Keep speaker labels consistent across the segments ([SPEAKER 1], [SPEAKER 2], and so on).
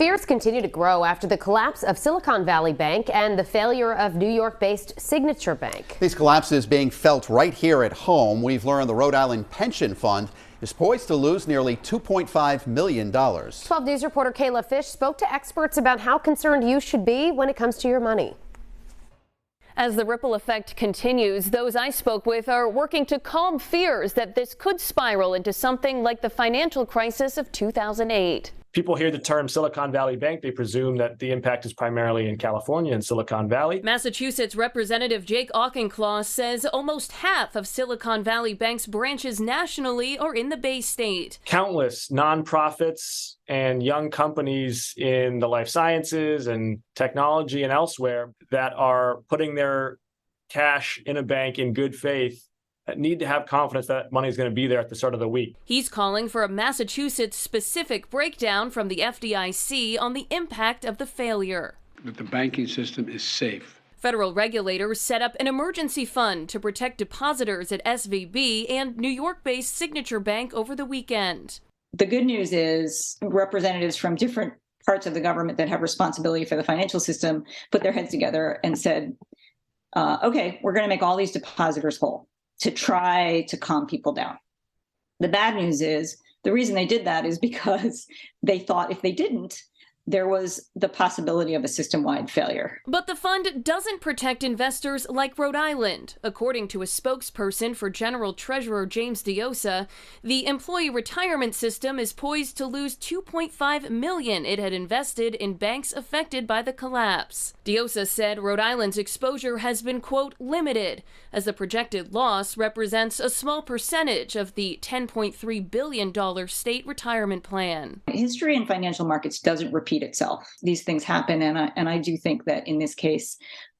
[SPEAKER 1] Fears continue to grow after the collapse of Silicon Valley Bank and the failure of New York-based Signature Bank.
[SPEAKER 2] These collapses being felt right here at home. We've learned the Rhode Island Pension Fund is poised to lose nearly $2.5 million.
[SPEAKER 1] 12 News reporter Kayla Fish spoke to experts about how concerned you should be when it comes to your money.
[SPEAKER 3] As the ripple effect continues, those I spoke with are working to calm fears that this could spiral into something like the financial crisis of 2008.
[SPEAKER 4] People hear the term Silicon Valley Bank, they presume that the impact is primarily in California and Silicon Valley.
[SPEAKER 3] Massachusetts Representative Jake Auchincloss says almost half of Silicon Valley Bank's branches nationally are in the Bay State.
[SPEAKER 4] Countless nonprofits and young companies in the life sciences and technology and elsewhere that are putting their cash in a bank in good faith need to have confidence that money is going to be there at the start of the week.
[SPEAKER 3] He's calling for a Massachusetts-specific breakdown from the FDIC on the impact of the failure.
[SPEAKER 5] That the banking system is safe.
[SPEAKER 3] Federal regulators set up an emergency fund to protect depositors at SVB and New York-based Signature Bank over the weekend.
[SPEAKER 6] The good news is representatives from different parts of the government that have responsibility for the financial system put their heads together and said, okay, we're going to make all these depositors whole, to try to calm people down. The bad news is the reason they did that is because they thought if they didn't, there was the possibility of a system-wide failure.
[SPEAKER 3] But the fund doesn't protect investors like Rhode Island. According to a spokesperson for General Treasurer James Diossa, the employee retirement system is poised to lose $2.5 million it had invested in banks affected by the collapse. Diossa said Rhode Island's exposure has been, quote, limited, as the projected loss represents a small percentage of the $10.3 billion state retirement plan.
[SPEAKER 6] History in financial markets doesn't repeat itself. These things happen, and I do think that in this case,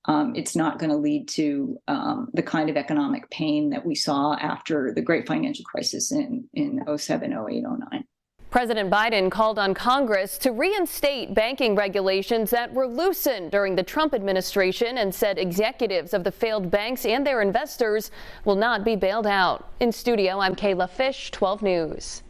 [SPEAKER 6] it's not going to lead to the kind of economic pain that we saw after the great financial crisis in 07, 08, 09.
[SPEAKER 3] President Biden called on Congress to reinstate banking regulations that were loosened during the Trump administration and said executives of the failed banks and their investors will not be bailed out. In studio, I'm Kayla Fish, 12 News.